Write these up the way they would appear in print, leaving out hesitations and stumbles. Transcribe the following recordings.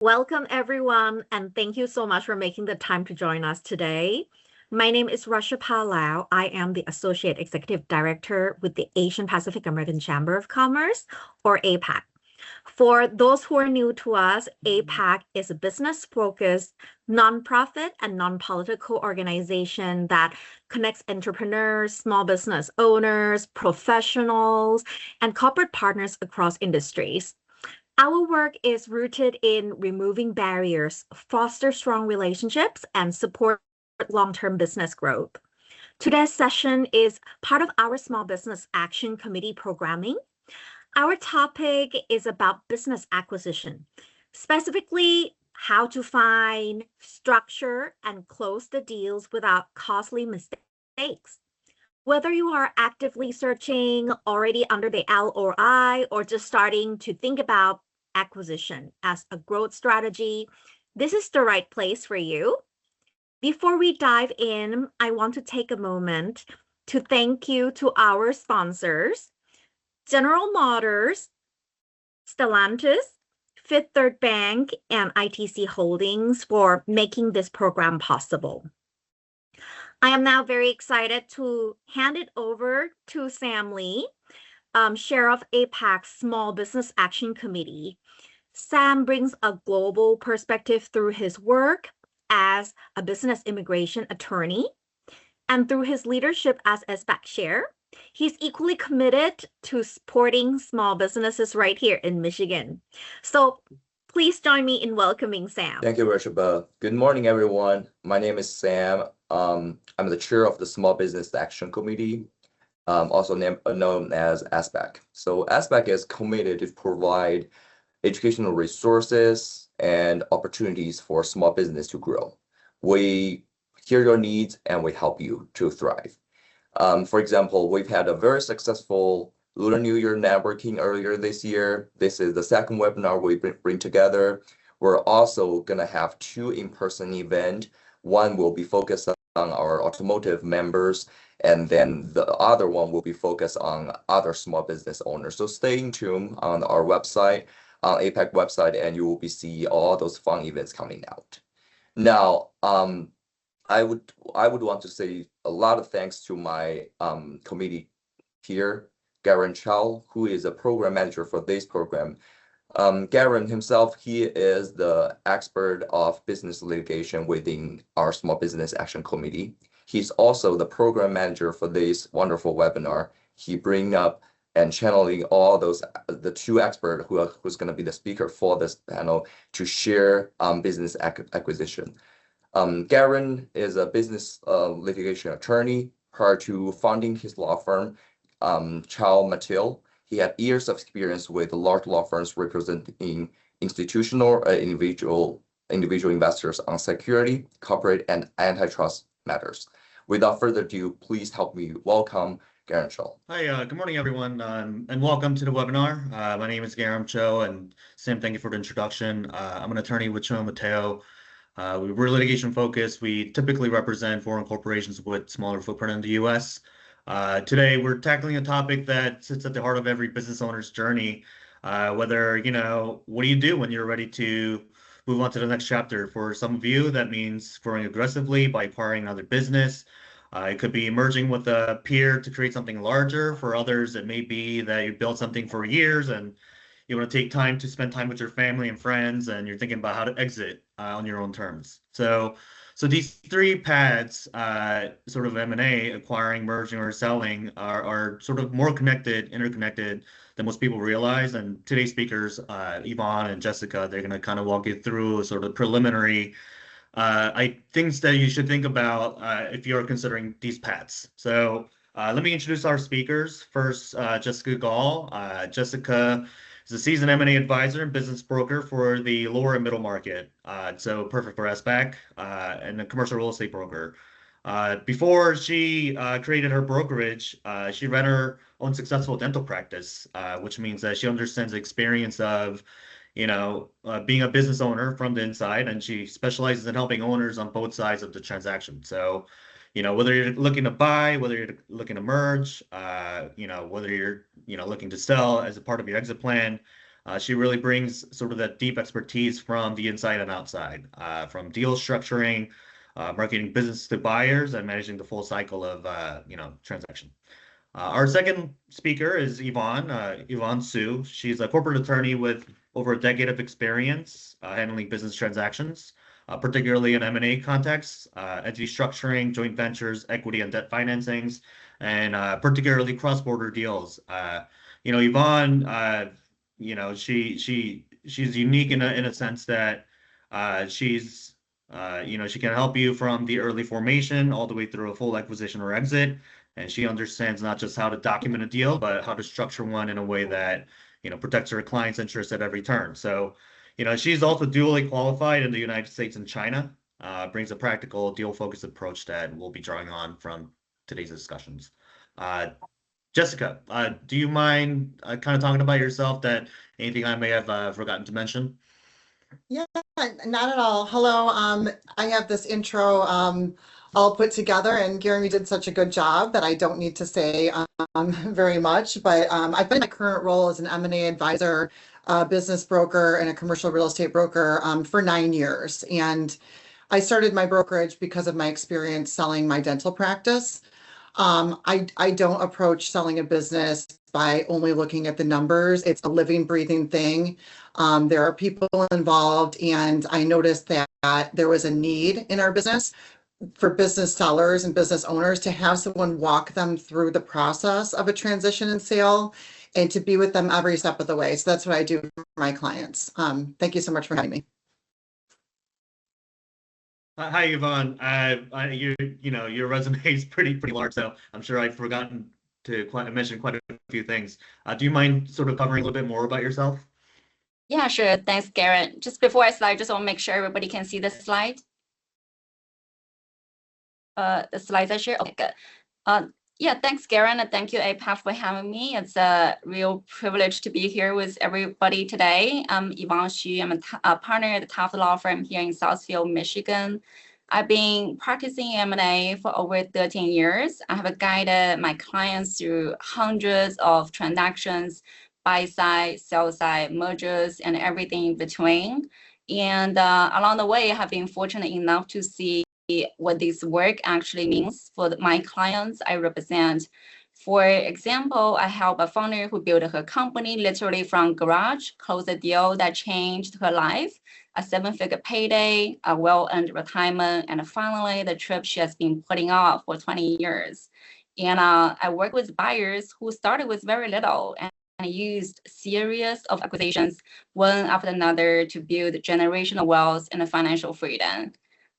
Welcome, everyone, and thank you so much for making the time to join us today. My name is Rasha Palau. I am the Associate Executive Director with the Asian Pacific American Chamber of Commerce, or APAC. For those who are new to us, APAC is a business-focused, nonprofit and non-political organization that connects entrepreneurs, small business owners, professionals, and corporate partners across industries. Our work is rooted in removing barriers, foster strong relationships, and support long-term business growth. Today's session is part of our Small Business Action Committee programming. Our topic is about business acquisition, specifically how to find, structure, and close the deals without costly mistakes. Whether you are actively searching, already under the LOI, or just starting to think about acquisition as a growth strategy, this is the right place for you. Before we dive in, I want to take a moment to thank you to our sponsors, General Motors, Stellantis, Fifth Third Bank, and ITC Holdings for making this program possible. I am now very excited to hand it over to Sam Lee, Chair of APAC's Small Business Action Committee. Sam brings a global perspective through his work as a business immigration attorney and through his leadership as SBAC chair. He's equally committed to supporting small businesses right here in Michigan. So please join me in welcoming Sam. Thank you, Rashaba. Good morning, everyone. My name is Sam. I'm the chair of the Small Business Action Committee, also known as SBAC. So SBAC is committed to provide educational resources and opportunities for small business to grow. We hear your needs and we help you to thrive. For example, we've had a very successful Lunar New Year networking earlier this year. This is the second webinar we bring together. We're also going to have two in-person events. One will be focused on our automotive members, and then the other one will be focused on other small business owners. So stay tuned on our website, on APAC website, and you will be seeing all those fun events coming out. Now, I would want to say a lot of thanks to my committee here, Garen Chow, who is a program manager for this program. Garen himself, he is the expert of business litigation within our Small Business Action Committee. He's also the program manager for this wonderful webinar. He bring up and channeling all those, the two experts who's going to be the speaker for this panel to share business acquisition. Garen is a business litigation attorney. Prior to founding his law firm, Chow Matil, he had years of experience with large law firms representing institutional or individual investors on security, corporate, and antitrust matters. Without further ado, please help me welcome Garen Chow. Hi, good morning, everyone, and welcome to the webinar. My name is Garen Chow, and Sam, thank you for the introduction. I'm an attorney with Chow Matil. We're litigation focused. We typically represent foreign corporations with smaller footprint in the U.S. Today, we're tackling a topic that sits at the heart of every business owner's journey. Whether, what do you do when you're ready to move on to the next chapter? For some of you, that means growing aggressively by acquiring another business. It could be merging with a peer to create something larger. For others, it may be that you built something for years and you want to take time to spend time with your family and friends, and you're thinking about how to exit on your own terms. So these three paths, sort of M&A, acquiring, merging, or selling, are sort of more interconnected than most people realize. And today's speakers, Yvonne and Jessica, they're going to kind of walk you through sort of preliminary things that you should think about if you're considering these paths. So let me introduce our speakers. First, Jessica Gall. Jessica is a seasoned M&A advisor and business broker for the lower and middle market. So perfect for SBAC, and a commercial real estate broker. Before she created her brokerage, she ran her own successful dental practice, which means that she understands the experience of being a business owner from the inside, and she specializes in helping owners on both sides of the transaction. So, whether you're looking to buy, whether you're looking to merge, whether you're, looking to sell as a part of your exit plan, She really brings sort of that deep expertise from the inside and outside, from deal structuring, marketing business to buyers, and managing the full cycle of transaction. Our second speaker is Yvonne Su. She's a corporate attorney with over a decade of experience handling business transactions, particularly in M&A contexts, entity structuring, joint ventures, equity and debt financings, and particularly cross-border deals. Yvonne, she's unique in a sense that she's she can help you from the early formation all the way through a full acquisition or exit. And she understands not just how to document a deal, but how to structure one in a way that, protects her client's interests at every turn. So, she's also dually qualified in the United States and China, brings a practical deal-focused approach that we'll be drawing on from today's discussions. Jessica, do you mind kind of talking about yourself, that anything I may have forgotten to mention? Yeah, not at all. Hello. I have this intro all put together, and Gary, you did such a good job that I don't need to say very much. But I've been in my current role as an M&A advisor, business broker, and a commercial real estate broker for 9 years. And I started my brokerage because of my experience selling my dental practice. I don't approach selling a business by only looking at the numbers. It's a living, breathing thing. There are people involved, and I noticed that there was a need in our business for business sellers and business owners to have someone walk them through the process of a transition and sale, and to be with them every step of the way. So that's what I do for my clients. Thank you so much for having me. Hi, Yvonne. Your resume is pretty large, so I'm sure I've forgotten to mention quite a few things. Do you mind sort of covering a little bit more about yourself? Yeah, sure. Thanks, Garrett. Just before I slide, just want to make sure everybody can see the slide. The slides I share. Okay, good. Yeah, thanks, Garrett, and thank you, APAC, for having me. It's a real privilege to be here with everybody today. I'm Yvonne Xu. I'm a partner at the Taft Law Firm here in Southfield, Michigan. I've been practicing M&A for over 13 years. I have guided my clients through hundreds of transactions, buy side, sell side, mergers, and everything in between. And along the way, I have been fortunate enough to see what this work actually means for my clients I represent. For example, I help a founder who built her company literally from garage, close a deal that changed her life, a 7-figure payday, a well-earned retirement, and finally the trip she has been putting off for 20 years. And I work with buyers who started with very little and used series of acquisitions, one after another, to build generational wealth and financial freedom.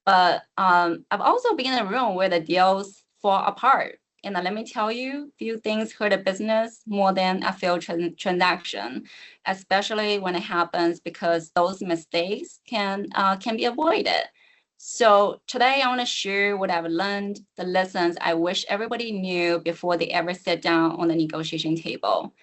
But I've also been in a room where the deals fall apart. And let me tell you, few things hurt a business more than a failed transaction, especially when it happens because those mistakes can be avoided. So today I want to share what I've learned, the lessons I wish everybody knew before they ever sit down on the negotiation table.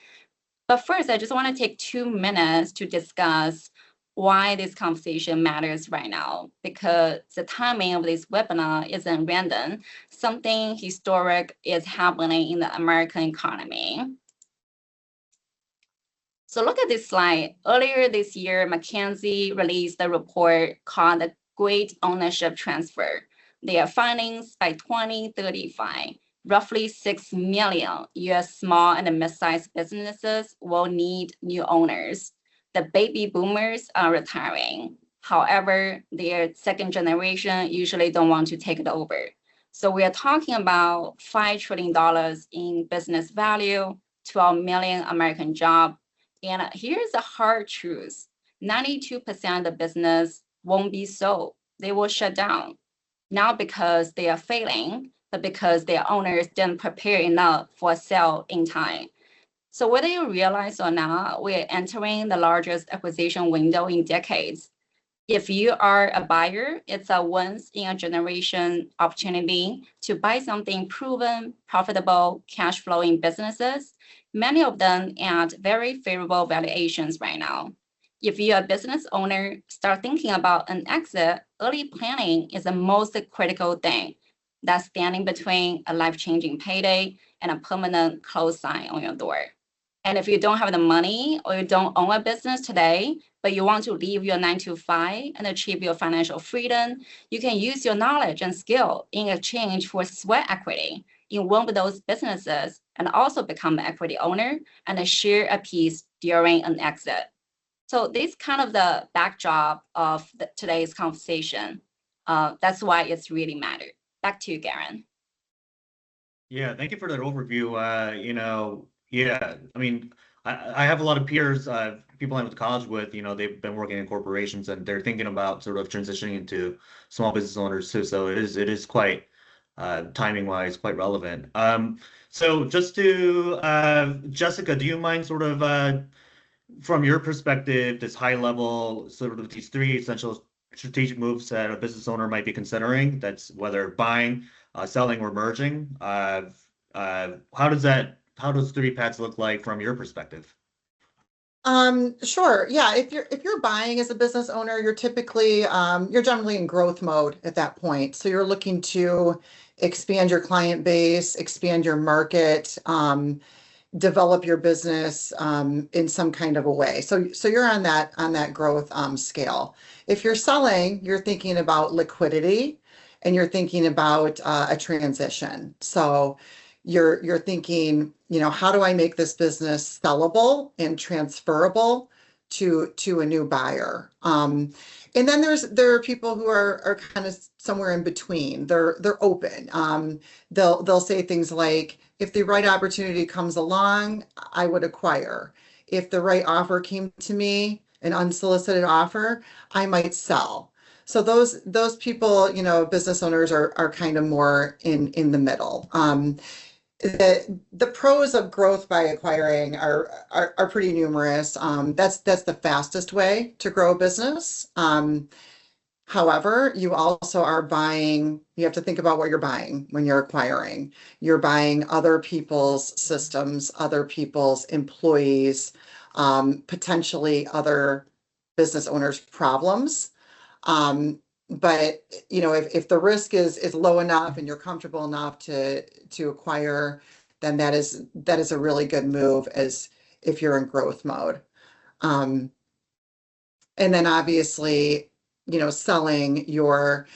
But first, I just want to take 2 minutes to discuss why this conversation matters right now, because the timing of this webinar isn't random. Something historic is happening in the American economy. So look at this slide. Earlier this year, McKinsey released a report called the Great Ownership Transfer. Their findings by 2035. Roughly 6 million US small and mid-sized businesses will need new owners. The baby boomers are retiring. However, their second generation usually don't want to take it over. So we are talking about $5 trillion in business value, 12 million American jobs. And here's the hard truth. 92% of business won't be sold. They will shut down. Not because they are failing, but because their owners didn't prepare enough for a sale in time. So whether you realize or not, we're entering the largest acquisition window in decades. If you are a buyer, it's a once-in-a-generation opportunity to buy something proven, profitable, cash flowing businesses, many of them at very favorable valuations right now. If you're a business owner, start thinking about an exit. Early planning is the most critical thing that's standing between a life-changing payday and a permanent close sign on your door. And if you don't have the money or you don't own a business today, but you want to leave your 9 to 5 and achieve your financial freedom, you can use your knowledge and skill in exchange for sweat equity in one of those businesses and also become an equity owner and share a piece during an exit. So this is kind of the backdrop of today's conversation. That's why it's really mattered. Back to you, Garen. Yeah, thank you for that overview. Yeah, I mean, I have a lot of peers, people I went to college with, they've been working in corporations and they're thinking about sort of transitioning into small business owners too. So it is quite, timing wise, quite relevant. So just to, Jessica, do you mind sort of, from your perspective, this high level, sort of these 3 essential strategic moves that a business owner might be considering, that's whether buying, selling, or merging. How does 3 paths look like from your perspective? Sure. Yeah. If you're buying as a business owner, you're typically, you're generally in growth mode at that point. So you're looking to expand your client base, expand your market, develop your business in some kind of a way. So you're on that growth scale. If you're selling, you're thinking about liquidity and you're thinking about a transition. So you're thinking, how do I make this business sellable and transferable to a new buyer? And then there are people who are kind of somewhere in between. They're open. They'll say things like, if the right opportunity comes along, I would acquire. If the right offer came to me, an unsolicited offer, I might sell. So those people, business owners are kind of more in the middle. The pros of growth by acquiring are pretty numerous. That's the fastest way to grow a business. However, you also are buying, you have to think about what you're buying when you're acquiring. You're buying other people's systems, other people's employees, potentially other business owners' problems. But if the risk is low enough and you're comfortable enough to acquire, then that is a really good move as if you're in growth mode. And then obviously, selling, you're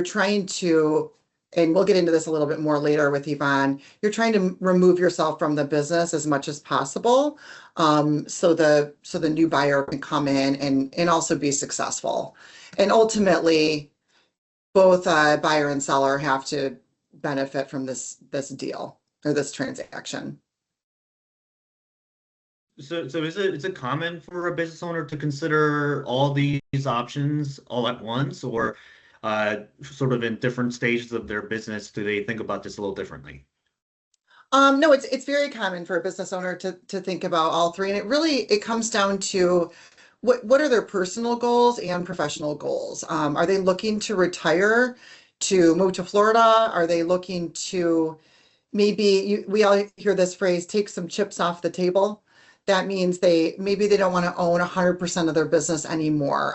trying to, and we'll get into this a little bit more later with Yvonne, you're trying to remove yourself from the business as much as possible, so the new buyer can come in and also be successful. And ultimately, both buyer and seller have to benefit from this deal or this transaction. So is it common for a business owner to consider all these options all at once, or sort of in different stages of their business, do they think about this a little differently? No, it's very common for a business owner to think about all 3, and it comes down to what are their personal goals and professional goals. Are they looking to retire, to move to Florida? Are they looking to maybe we all hear this phrase, take some chips off the table? That means maybe they don't want to own 100% of their business anymore.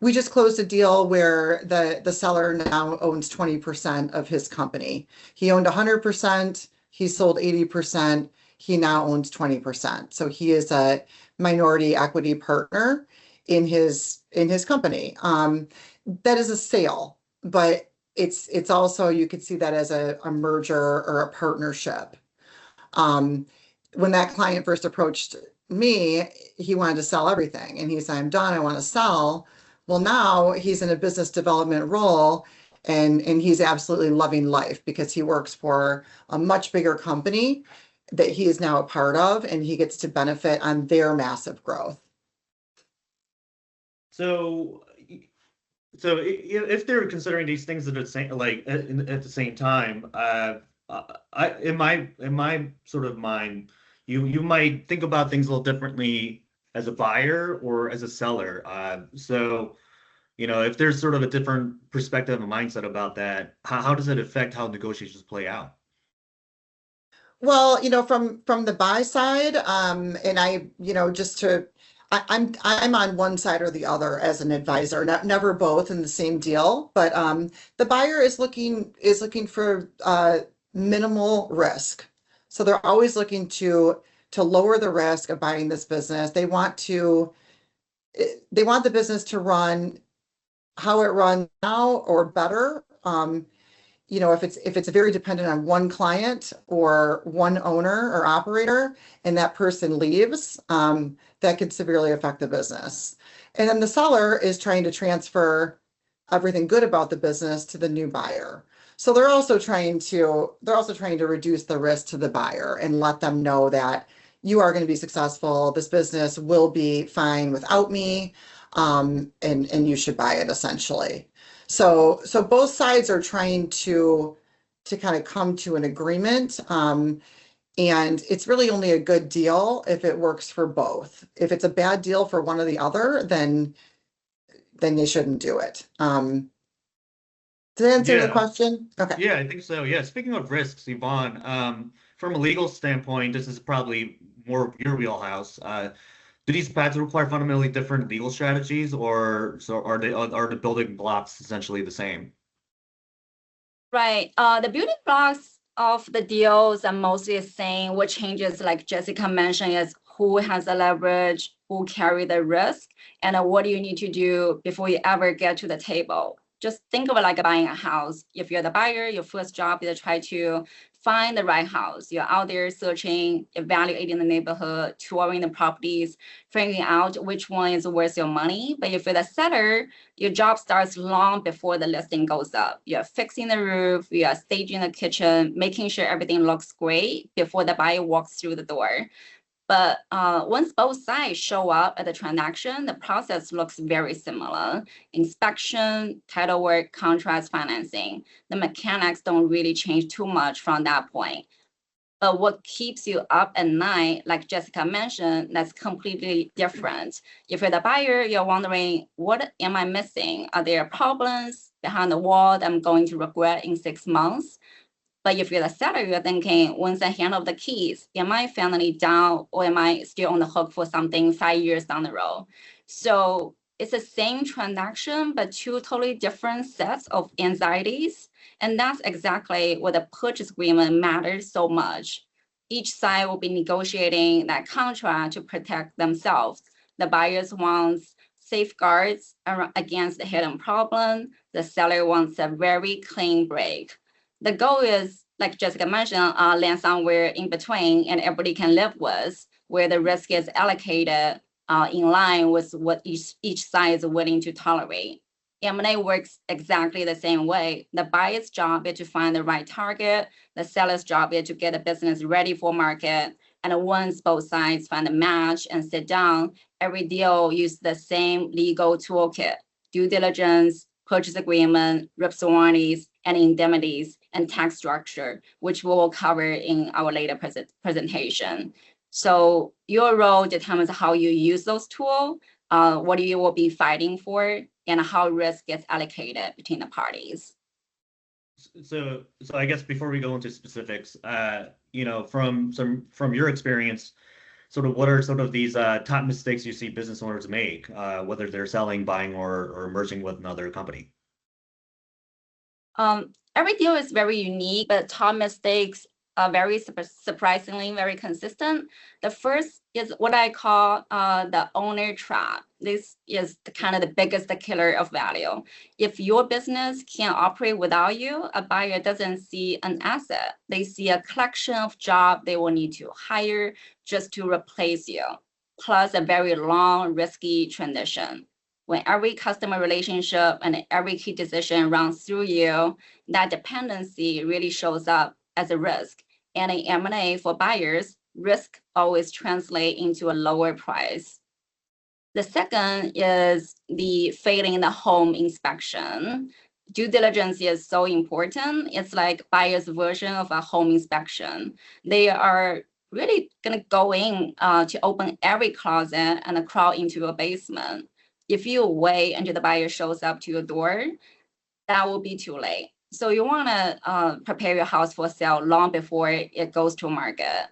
We just closed a deal where the seller now owns 20% of his company. He owned 100%, he sold 80%, he now owns 20%. So he is a minority equity partner in his company. That is a sale, but it's also, you could see that as a merger or a partnership. When that client first approached me, he wanted to sell everything. And he said, I'm done, I want to sell. Well, now he's in a business development role and he's absolutely loving life because he works for a much bigger company that he is now a part of, and he gets to benefit on their massive growth. So if they're considering these things at the same, like at the same time, in my sort of mind, you might think about things a little differently as a buyer or as a seller. So if there's sort of a different perspective and mindset about that, how does it affect how negotiations play out? Well, from the buy side, and I'm on one side or the other as an advisor, never both in the same deal. But the buyer is looking for minimal risk, so they're always looking to lower the risk of buying this business. They want the business to run how it runs now or better. You know, if it's very dependent on one client or one owner or operator, and that person leaves, that could severely affect the business. And then the seller is trying to transfer everything good about the business to the new buyer. So they're also trying to reduce the risk to the buyer and let them know that you are going to be successful. This business will be fine without me, and you should buy it, essentially. So both sides are trying to kind of come to an agreement. And it's really only a good deal if it works for both. If it's a bad deal for one or the other, then you shouldn't do it. Did I answer your question? Okay. Yeah, I think so. Yeah. Speaking of risks, Yvonne, from a legal standpoint, this is probably more of your wheelhouse. Do these paths require fundamentally different legal strategies, or are the building blocks essentially the same? Right. The building blocks of the deals are mostly the same. What changes, like Jessica mentioned, is who has the leverage, who carry the risk, and what do you need to do before you ever get to the table. Just think of it like buying a house. If you're the buyer, your first job is to try to find the right house. You're out there searching, evaluating the neighborhood, touring the properties, figuring out which one is worth your money. But if you're the seller, your job starts long before the listing goes up. You're fixing the roof, you are staging the kitchen, making sure everything looks great before the buyer walks through the door. But once both sides show up at the transaction, the process looks very similar. Inspection, title work, contracts, financing. The mechanics don't really change too much from that point. But what keeps you up at night, like Jessica mentioned, that's completely different. If you're the buyer, you're wondering, what am I missing? Are there problems behind the wall that I'm going to regret in 6 months? But if you're the seller, you're thinking, once I hand over the keys, am I finally down, or am I still on the hook for something 5 years down the road? So it's the same transaction, but two totally different sets of anxieties. And that's exactly what the purchase agreement matters so much. Each side will be negotiating that contract to protect themselves. The buyers wants safeguards against the hidden problem. The seller wants a very clean break. The goal is, like Jessica mentioned, land somewhere in between and everybody can live with, where the risk is allocated in line with what each side is willing to tolerate. M&A works exactly the same way. The buyer's job is to find the right target. The seller's job is to get the business ready for market. And once both sides find a match and sit down, every deal uses the same legal toolkit: due diligence, purchase agreement, risk warranties, and indemnities, and tax structure, which we will cover in our later presentation. So your role determines how you use those tools, what you will be fighting for, and how risk gets allocated between the parties. So I guess before we go into specifics, you know, from your experience, sort of what are sort of these top mistakes you see business owners make, whether they're selling, buying, or merging with another company? Every deal is very unique, but top mistakes are very surprisingly very consistent. The first is what I call the owner trap. This is kind of the biggest killer of value. If your business can't operate without you, a buyer doesn't see an asset. They see a collection of jobs they will need to hire just to replace you, plus a very long, risky transition. When every customer relationship and every key decision runs through you, that dependency really shows up as a risk. And in M&A for buyers, risk always translates into a lower price. The second is the failing the home inspection. Due diligence is so important. It's like buyer's version of a home inspection. They are really gonna go in to open every closet and crawl into a basement. If you wait until the buyer shows up to your door, that will be too late. So you want to prepare your house for sale long before it goes to market.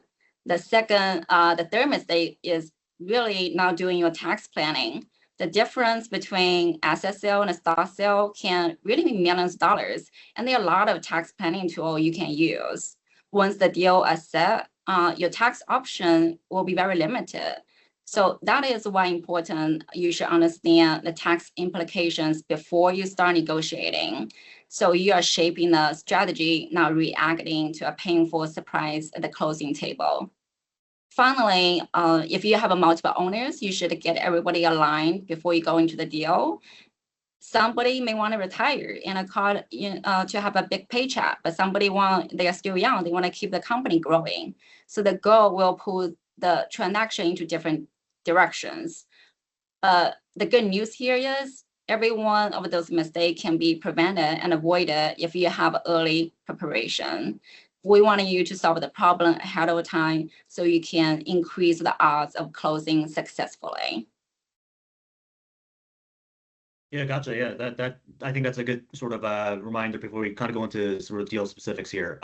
The third mistake is really not doing your tax planning. The difference between asset sale and a stock sale can really be millions of dollars. And there are a lot of tax planning tools you can use. Once the deal is set, your tax option will be very limited. So that is why important you should understand the tax implications before you start negotiating. So you are shaping the strategy, not reacting to a painful surprise at the closing table. Finally, if you have a multiple owners, you should get everybody aligned before you go into the deal. Somebody may want to retire and to have a big paycheck, but they are still young, they want to keep the company growing. So the goal will pull the transaction into different directions. The good news here is every one of those mistakes can be prevented and avoided if you have early preparation. We want you to solve the problem ahead of time so you can increase the odds of closing successfully. Yeah, gotcha. Yeah, that I think that's a good sort of reminder before we kind of go into sort of deal specifics here.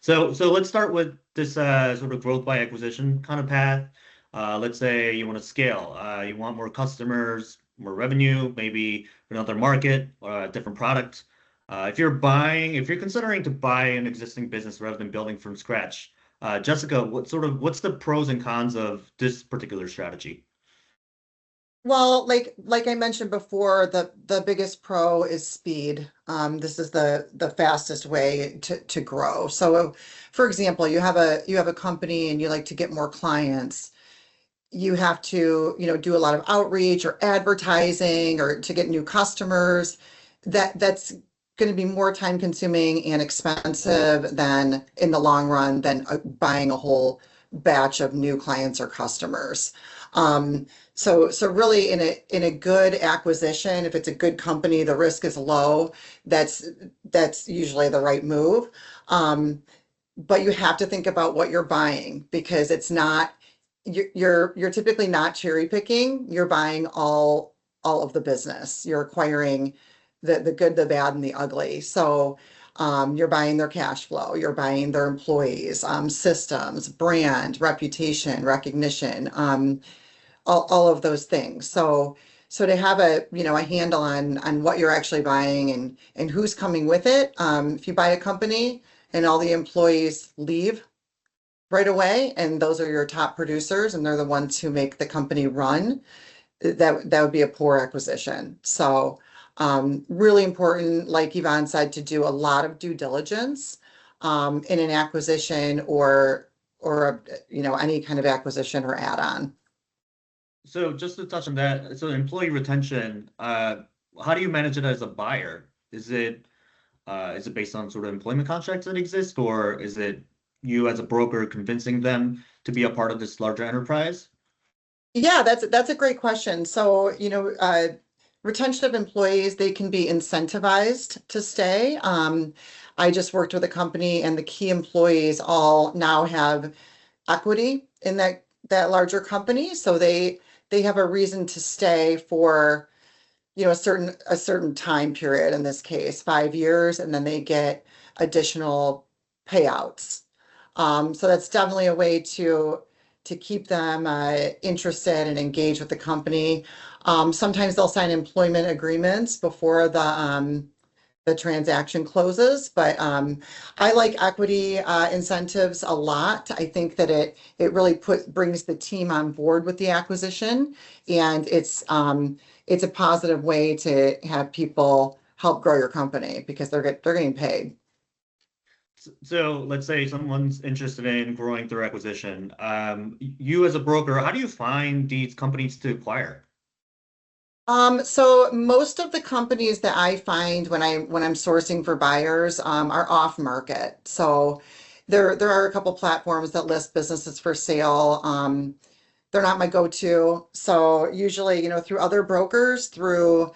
So let's start with this sort of growth by acquisition kind of path. Let's say you want to scale. You want more customers, more revenue, maybe another market or a different product. If you're considering to buy an existing business rather than building from scratch, Jessica, what's the pros and cons of this particular strategy? Well, like I mentioned before, the biggest pro is speed. This is the fastest way to grow. So, for example, you have a company and you like to get more clients. You have to, do a lot of outreach or advertising or to get new customers. That's going to be more time consuming and expensive than in the long run than buying a whole batch of new clients or customers. So really in a good acquisition, if it's a good company, the risk is low. That's usually the right move. But you have to think about what you're buying because it's not you're typically not cherry picking. You're buying all of the business. You're acquiring the good, the bad, and the ugly. So you're buying their cash flow, you're buying their employees, systems, brand, reputation, recognition, all of those things. So to have a handle on what you're actually buying and who's coming with it. If you buy a company and all the employees leave right away, and those are your top producers, and they're the ones who make the company run, that would be a poor acquisition. So really important, like Yvonne said, to do a lot of due diligence in an acquisition or any kind of acquisition or add-on. So just to touch on that, so employee retention, how do you manage it as a buyer? Is it based on sort of employment contracts that exist, or is it you as a broker convincing them to be a part of this larger enterprise? Yeah, that's a great question. So, retention of employees, they can be incentivized to stay. I just worked with a company and the key employees all now have equity in that larger company. So they have a reason to stay for, a certain time period, in this case, 5 years, and then they get additional payouts. So that's definitely a way to keep them interested and engaged with the company. Sometimes they'll sign employment agreements before the transaction closes, but I like equity incentives a lot. I think that it really brings the team on board with the acquisition, and it's a positive way to have people help grow your company because they're getting paid. So let's say someone's interested in growing through acquisition. You as a broker, how do you find these companies to acquire? So most of the companies that I find when I'm sourcing for buyers are off market. So there are a couple platforms that list businesses for sale. They're not my go-to. So usually, through other brokers, through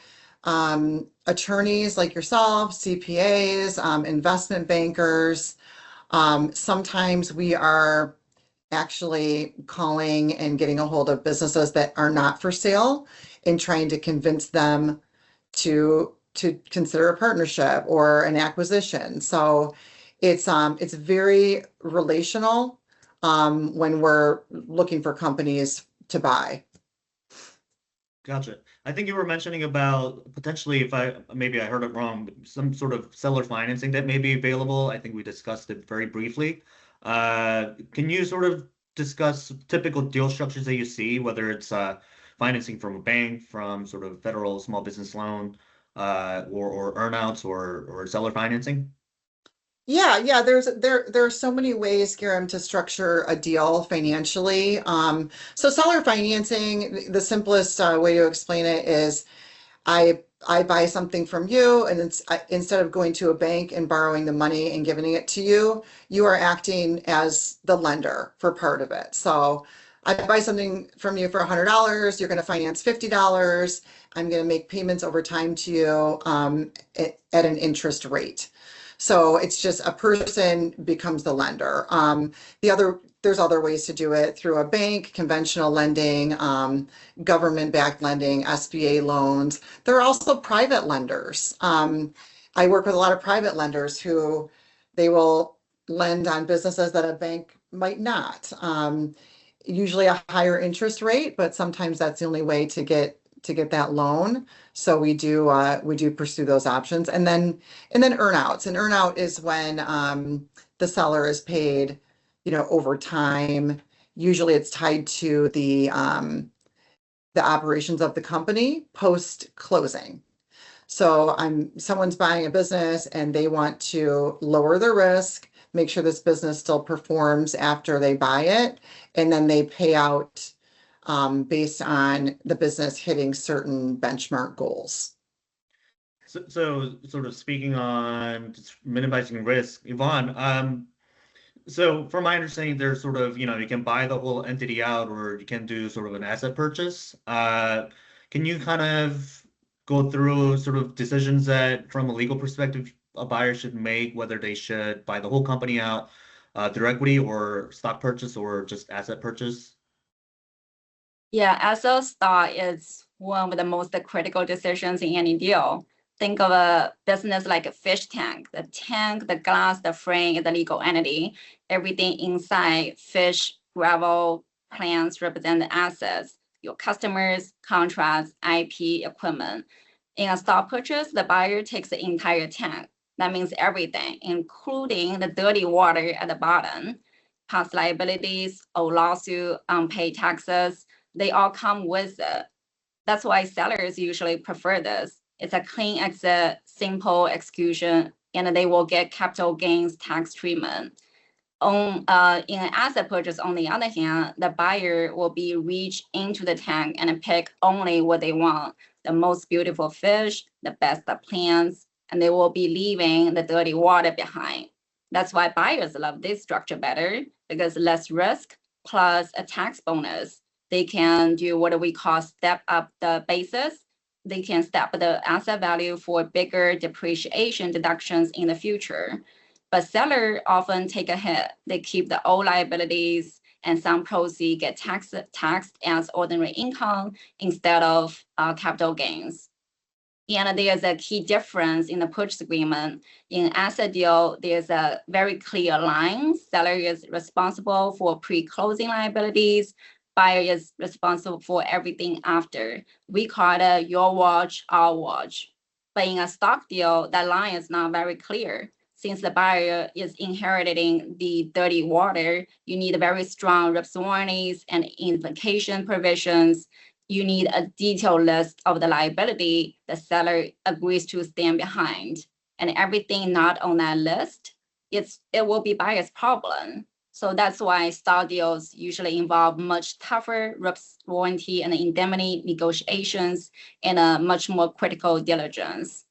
attorneys like yourself, CPAs, investment bankers. Sometimes we are actually calling and getting a hold of businesses that are not for sale and trying to convince them to consider a partnership or an acquisition. So it's very relational when we're looking for companies to buy. Gotcha. I think you were mentioning about potentially, maybe I heard it wrong, some sort of seller financing that may be available. I think we discussed it very briefly. Can you sort of discuss typical deal structures that you see, whether it's financing from a bank, from sort of federal small business loan, or earnouts or seller financing? Yeah, there are so many ways, Kiram, to structure a deal financially. So seller financing, the simplest way to explain it is I buy something from you, and instead of going to a bank and borrowing the money and giving it to you, you are acting as the lender for part of it. So I buy something from you for $100, you're going to finance $50. I'm going to make payments over time to you at an interest rate. So it's just a person becomes the lender. There's other ways to do it through a bank, conventional lending, government-backed lending, SBA loans. There are also private lenders. I work with a lot of private lenders who they will lend on businesses that a bank might not. Usually a higher interest rate, but sometimes that's the only way to get that loan. So we do pursue those options, and then earnouts. An earnout is when the seller is paid, over time. Usually it's tied to the operations of the company post closing. So someone's buying a business and they want to lower their risk, make sure this business still performs after they buy it, and then they pay out based on the business hitting certain benchmark goals. So sort of speaking on just minimizing risk, Yvonne, so from my understanding, there's sort of, you can buy the whole entity out or you can do sort of an asset purchase. Can you kind of go through sort of decisions that from a legal perspective, a buyer should make, whether they should buy the whole company out through equity or stock purchase or just asset purchase? Yeah, asset stock is one of the most critical decisions in any deal. Think of a business like a fish tank. The tank, the glass, the frame is a legal entity. Everything inside, fish, gravel, plants represent the assets, your customers, contracts, IP, equipment. In a stock purchase, the buyer takes the entire tank. That means everything, including the dirty water at the bottom, past liabilities, old lawsuit, unpaid taxes, they all come with it. That's why sellers usually prefer this. It's a clean exit, simple execution, and they will get capital gains tax treatment. In an asset purchase, on the other hand, the buyer will be reach into the tank and pick only what they want, the most beautiful fish, the best plants, and they will be leaving the dirty water behind. That's why buyers love this structure better, because less risk plus a tax bonus. They can do what we call step up the basis. They can step the asset value for bigger depreciation deductions in the future. But sellers often take a hit. They keep the old liabilities and some proceeds get taxed as ordinary income instead of capital gains. And there's a key difference in the purchase agreement. In asset deal, there's a very clear line. Seller is responsible for pre-closing liabilities. Buyer is responsible for everything after. We call it your watch, our watch. But in a stock deal, that line is not very clear. Since the buyer is inheriting the dirty water, you need very strong risk warnings and invocation provisions. You need a detailed list of the liability the seller agrees to stand behind. And everything not on that list, it will be buyer's problem. So that's why stock deals usually involve much tougher risk warranty and indemnity negotiations and a much more critical diligence.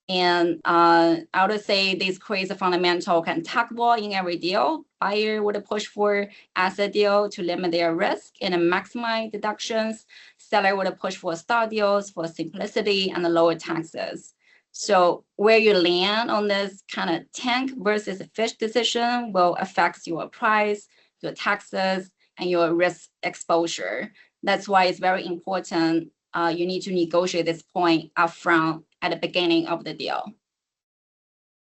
And I would say this creates a fundamental kind of tug war in every deal. Buyer would push for asset deal to limit their risk and maximize deductions. Seller would push for stock deals for simplicity and lower taxes. So where you land on this kind of tank versus fish decision will affect your price, your taxes, and your risk exposure. That's why it's very important. You need to negotiate this point upfront at the beginning of the deal.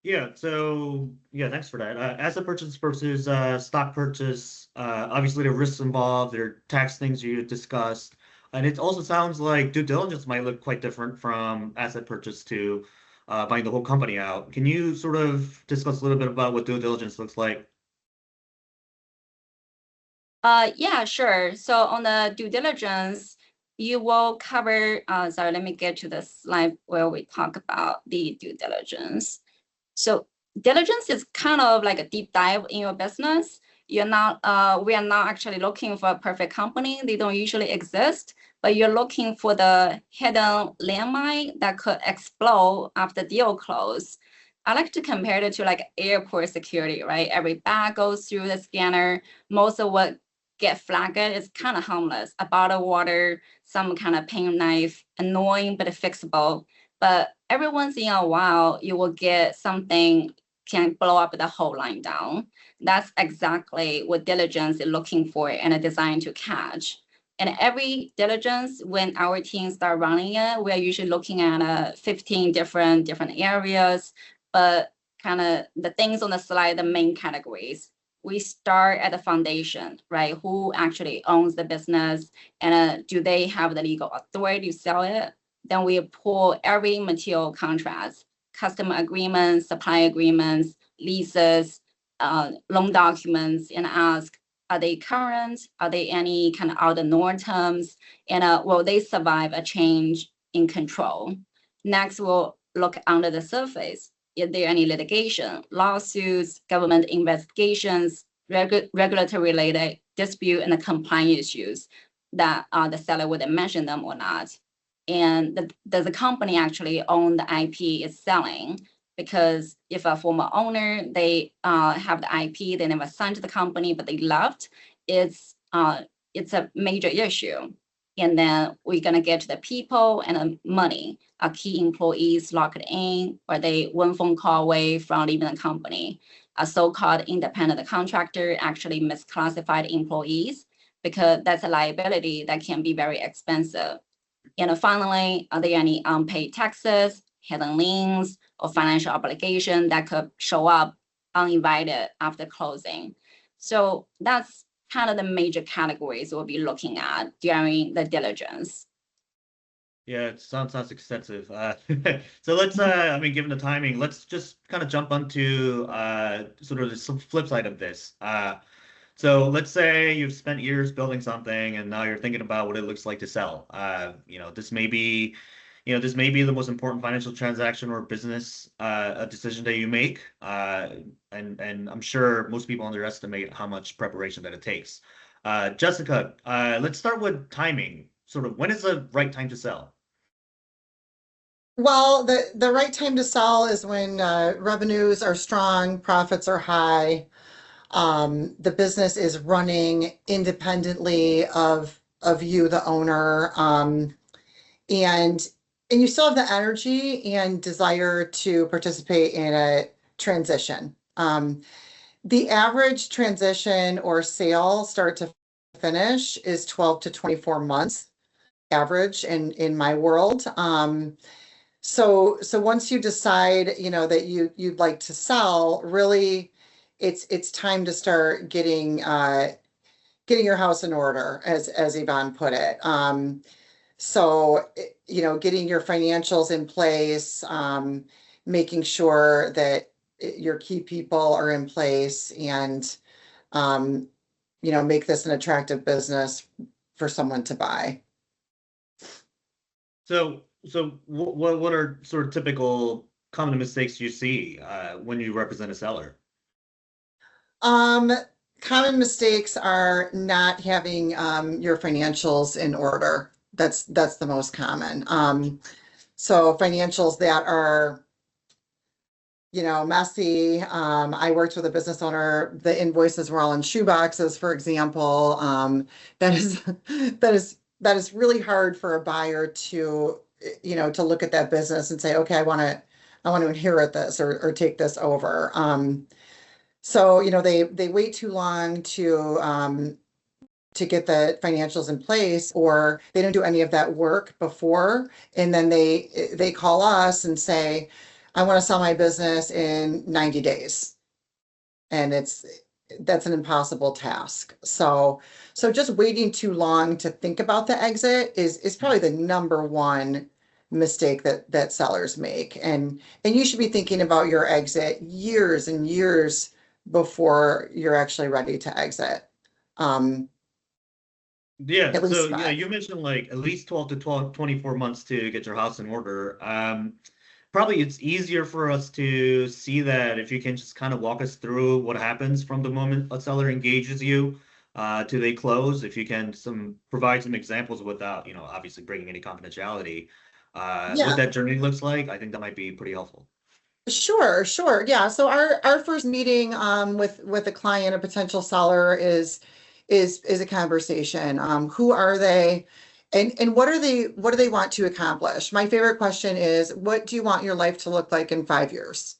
Yeah, so yeah, thanks for that. Asset purchase versus stock purchase, obviously the risks involved, there are tax things you discussed. And it also sounds like due diligence might look quite different from asset purchase to buying the whole company out. Can you sort of discuss a little bit about what due diligence looks like? Yeah, sure. So on the due diligence, you will cover, sorry, let me get to the slide where we talk about the due diligence. So diligence is kind of like a deep dive in your business. We are not actually looking for a perfect company. They don't usually exist, but you're looking for the hidden landmine that could explode after deal close. I like to compare it to like airport security, right? Every bag goes through the scanner. Most of what get flagged is kind of harmless. A bottle of water, some kind of penknife, annoying but fixable. But every once in a while, you will get something can blow up the whole line down. That's exactly what diligence is looking for and designed to catch. And every diligence, when our team start running it, we are usually looking at 15 different areas, but kind of the things on the slide, the main categories. We start at the foundation, right? Who actually owns the business, and do they have the legal authority to sell it? Then we pull every material contracts, customer agreements, supply agreements, leases, loan documents, and ask, are they current? Are they any kind of out of norm terms? And will they survive a change in control? Next, we'll look under the surface. Is there any litigation, lawsuits, government investigations, regulatory related dispute, and the compliance issues that the seller would mention them or not? And does the company actually own the IP it's selling? Because if a former owner, they have the IP, they never signed to the company, but they left, it's a major issue. And then we're gonna get to the people and the money. Our key employees locked in, or they one phone call away from leaving the company. A so-called independent contractor actually misclassified employees, because that's a liability that can be very expensive. And finally, are there any unpaid taxes, hidden liens, or financial obligation that could show up uninvited after closing? So that's kind of the major categories we'll be looking at during the diligence. Yeah, it sounds extensive. So let's, I mean, given the timing, let's just kind of jump onto sort of the flip side of this. So let's say you've spent years building something and now you're thinking about what it looks like to sell. This may be, this may be the most important financial transaction or business a decision that you make. And I'm sure most people underestimate how much preparation that it takes. Jessica, let's start with timing. Sort of, when is the right time to sell? Well, the right time to sell is when revenues are strong, profits are high, the business is running independently of you, the owner, and you still have the energy and desire to participate in a transition. The average transition or sale, start to finish, is 12 to 24 months average in my world. So once you decide, that you'd like to sell, really, it's time to start getting your house in order, as Yvonne put it. So, getting your financials in place, making sure that your key people are in place, and make this an attractive business for someone to buy. So what are sort of typical common mistakes you see when you represent a seller? Common mistakes are not having your financials in order. That's the most common. So financials that are, messy. I worked with a business owner. The invoices were all in shoeboxes, for example. That is really hard for a buyer to, to look at that business and say, okay, I want to inherit this or take this over. So, they wait too long to get the financials in place, or they don't do any of that work before. And then they call us and say, I want to sell my business in 90 days. And that's an impossible task. So just waiting too long to think about the exit is probably the number one mistake that sellers make. And you should be thinking about your exit years and years before you're actually ready to exit. Yeah, At least so yeah, 5. you mentioned like at least 12 to 24 months to get your house in order. Probably it's easier for us to see that if you can just kind of walk us through what happens from the moment a seller engages you to they close. If you can provide some examples without, obviously breaking any confidentiality, what Yeah, that journey looks like, I think that might be pretty helpful. sure, sure. Yeah. So our first meeting with a client, a potential seller is a conversation. Who are they? And what do they want to accomplish? My favorite question is, what do you want your life to look like in 5 years?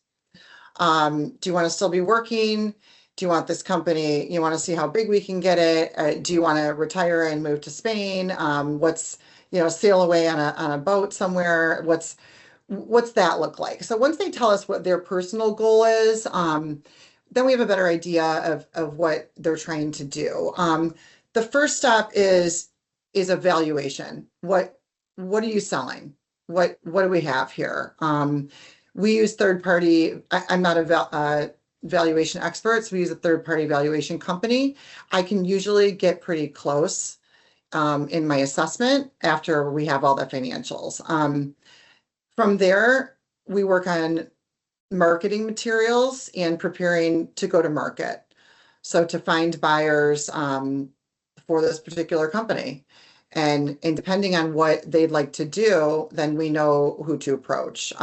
Do you want to still be working? Do you want this company? You want to see how big we can get it? Do you want to retire and move to Spain? Sail away on a boat somewhere? What's that look like? So once they tell us what their personal goal is, then we have a better idea of what they're trying to do. The first step is evaluation. What are you selling? What do we have here? We use third party. I'm not a valuation expert, so we use a third party valuation company. I can usually get pretty close in my assessment after we have all the financials. From there, we work on marketing materials and preparing to go to market. So to find buyers for this particular company. And depending on what they'd like to do, then we know who to approach.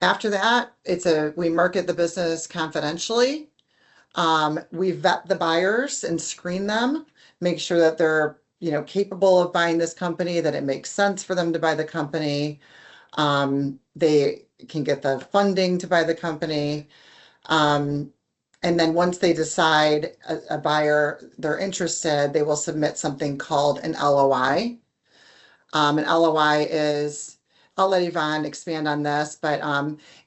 After that, we market the business confidentially. We vet the buyers and screen them, make sure that they're capable of buying this company, that it makes sense for them to buy the company. They can get the funding to buy the company. And then once they decide a buyer, they're interested, they will submit something called an LOI. An LOI is, I'll let Yvonne expand on this, but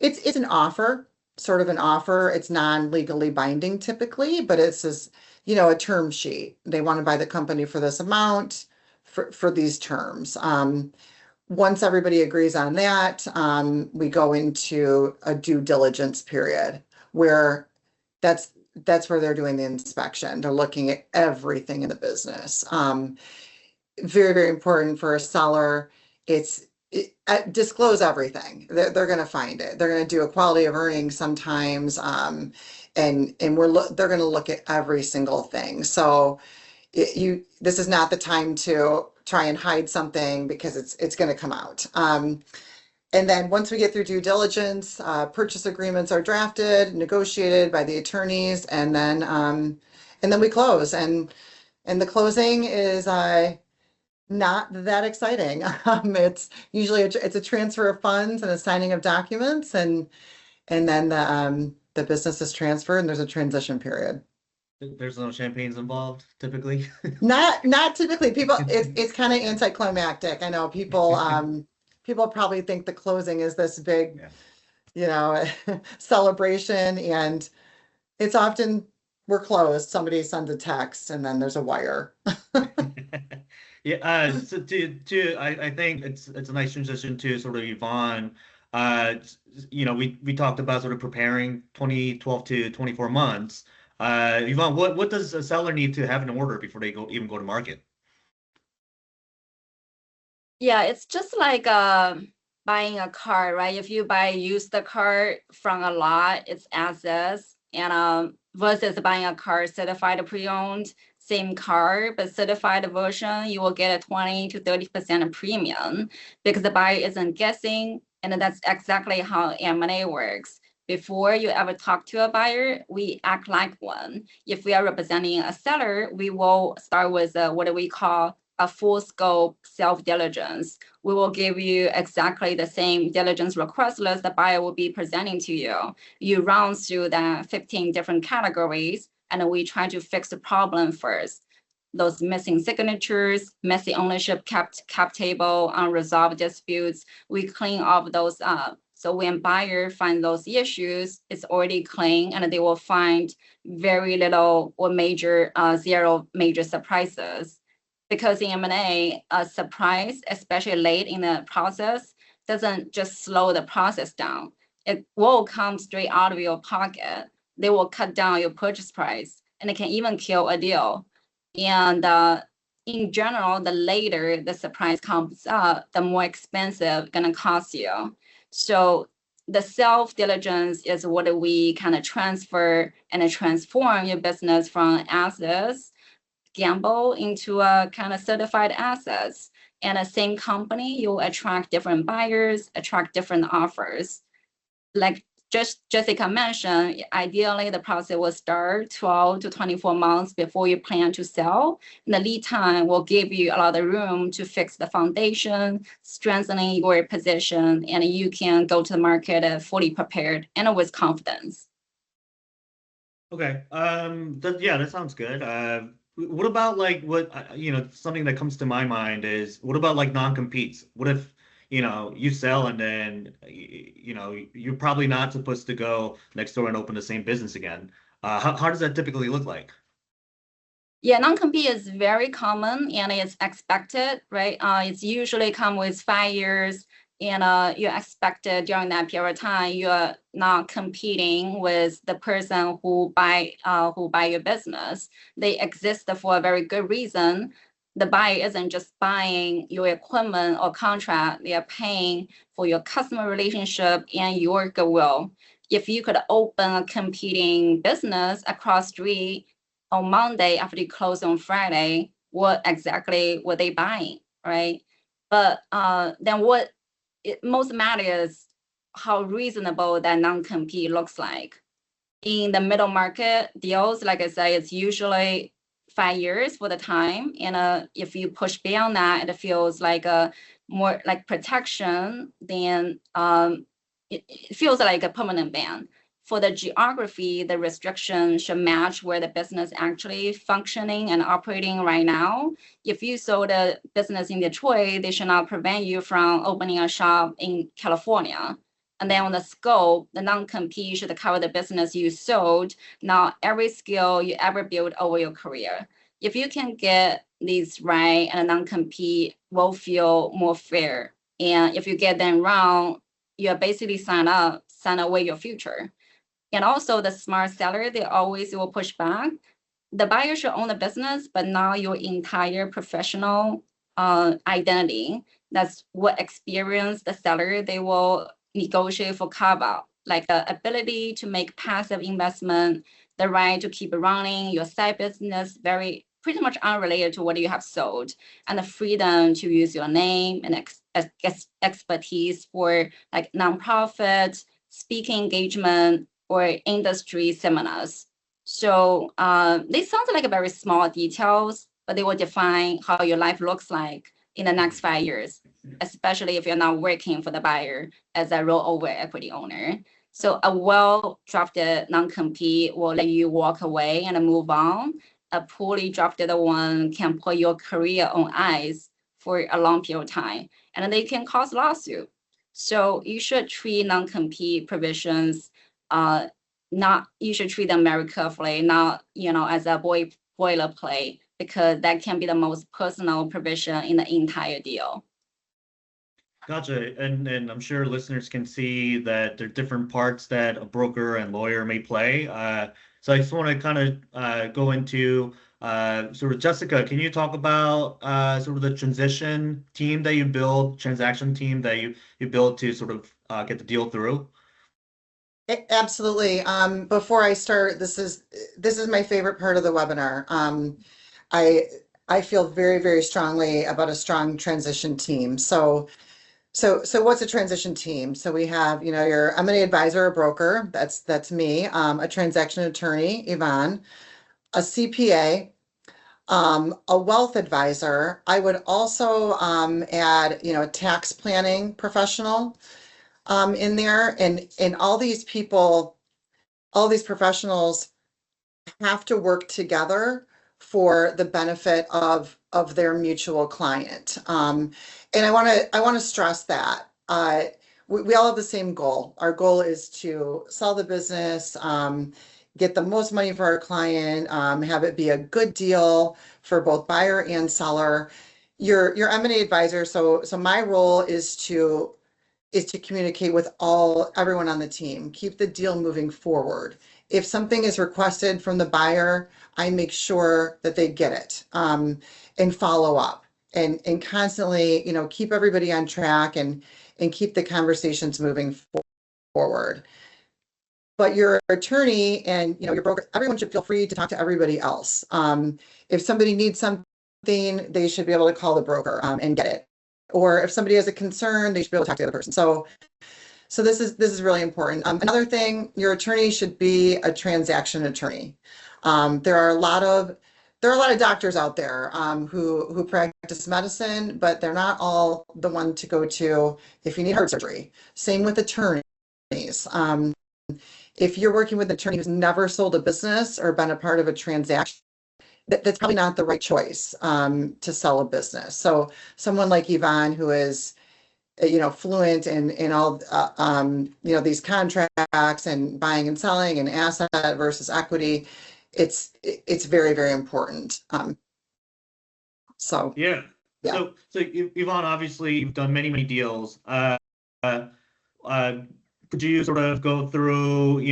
it's an offer, sort of an offer. It's non-legally binding typically, but it's just, a term sheet. They want to buy the company for this amount for these terms. Once everybody agrees on that, we go into a due diligence period where that's where they're doing the inspection. They're looking at everything in the business. Very, very important for a seller. Disclose everything. They're going to find it. They're going to do a quality of earnings sometimes, and they're going to look at every single thing. So this is not the time to try and hide something because it's going to come out. And then once we get through due diligence, purchase agreements are drafted, negotiated by the attorneys, and then we close. And the closing is not that exciting. It's usually it's a transfer of funds and a signing of documents, and then the business is transferred and there's a transition period. There's no champagnes involved typically. Not typically. People, it's kind of anticlimactic. I know people probably think the closing is this big, celebration, and it's often we're closed. Somebody sends a text and then there's a wire. Yeah, so I think it's a nice transition to sort of Yvonne. We talked about sort of preparing 12 to 24 months. Yvonne, what does a seller need to have in order before they even go to market? Yeah, it's just like buying a car, right? If you use the car from a lot, it's assets, and versus buying a car certified pre-owned, same car, but certified version, you will get a 20 to 30% premium because the buyer isn't guessing, and that's exactly how M&A works. Before you ever talk to a buyer, we act like one. If we are representing a seller, we will start with what we call a full scope self-diligence. We will give you exactly the same diligence request list the buyer will be presenting to you. You run through the 15 different categories, and we try to fix the problem first. Those missing signatures, messy ownership cap table, unresolved disputes, we clean all of those up. So when buyer find those issues, it's already clean, and they will find very little or zero major surprises. Because in M&A, a surprise, especially late in the process, doesn't just slow the process down. It will come straight out of your pocket. They will cut down your purchase price. and it can even kill a deal. And in general, the later the surprise comes up, the more expensive it's gonna cost you. So the self-diligence is what we kind of transfer and transform your business from assets gamble into a kind of certified assets. And the same company, you'll attract different buyers, attract different offers. Like just Jessica mentioned, ideally the process will start 12 to 24 months before you plan to sell. And the lead time will give you a lot of room to fix the foundation, strengthening your position, and you can go to the market fully prepared and with confidence. Okay. That sounds good. What about like something that comes to my mind is what about like non-competes? What if, you sell and then, you're probably not supposed to go next door and open the same business again. How does that typically look like? Yeah, non-compete is very common and it's expected, right? It's usually come with 5 years, and you're expected during that period of time you're not competing with the person who buy your business. They exist for a very good reason. The buyer isn't just buying your equipment or contract; they are paying for your customer relationship and your goodwill. If you could open a competing business across street on Monday after you close on Friday, what exactly were they buying, right? But then what it most matters how reasonable that non-compete looks like. In the middle market deals, like I said, it's usually 5 years for the time. And if you push beyond that, it feels like a more like protection than it feels like a permanent ban. For the geography, the restriction should match where the business actually functioning and operating right now. If you sold a business in Detroit, they should not prevent you from opening a shop in California. And then on the scope, the non-compete should cover the business you sold, not every skill you ever built over your career. If you can get these right, and a non-compete will feel more fair. And if you get them wrong, you're basically sign away your future. And also the smart seller, they always will push back. The buyer should own the business, but not your entire professional identity. That's what experience the seller, they will negotiate for carve out, like the ability to make passive investment, the right to keep running your side business, very pretty much unrelated to what you have sold, and the freedom to use your name and expertise for like nonprofit, speaking engagement, or industry seminars. So they sound like a very small details, but they will define how your life looks like in the next 5 years, especially if you're not working for the buyer as a rollover equity owner. So a well-drafted non-compete will let you walk away and move on. A poorly drafted one can put your career on ice for a long period of time, and they can cause lawsuit. So you should treat non-compete provisions you should treat them very carefully, not as a boilerplate, because that can be the most personal provision in the entire deal. Gotcha. And I'm sure listeners can see that there are different parts that a broker and lawyer may play. So I just want to kind of go into sort of Jessica, can you talk about sort of the transition team that you build, transaction team that you build to sort of get the deal through? Absolutely. Before I start, this is my favorite part of the webinar. I feel very, very strongly about a strong transition team. So what's a transition team? So we have, your M&A advisor or broker, that's me, a transaction attorney, Yvonne, a CPA, a wealth advisor. I would also add, a tax planning professional in there, and all these people, all these professionals have to work together for the benefit of their mutual client. And I want to stress that we all have the same goal. Our goal is to sell the business, get the most money for our client, have it be a good deal for both buyer and seller. Your M&A advisor. So my role is to is to communicate with everyone on the team, keep the deal moving forward. If something is requested from the buyer, I make sure that they get it, and follow up and constantly, keep everybody on track and keep the conversations moving forward. But your attorney and your broker, everyone should feel free to talk to everybody else. If somebody needs something, they should be able to call the broker and get it. Or if somebody has a concern, they should be able to talk to the other person. So this is really important. Another thing, your attorney should be a transaction attorney. There are a lot of doctors out there who practice medicine, but they're not all the one to go to if you need heart surgery. Same with attorneys. If you're working with an attorney who's never sold a business or been a part of a transaction, that's probably not the right choice to sell a business. So someone like Yvonne, who is fluent in all these contracts and buying and selling and asset versus equity, it's very, very important. So yeah. So Yvonne, obviously you've done many deals. Could you sort of go through,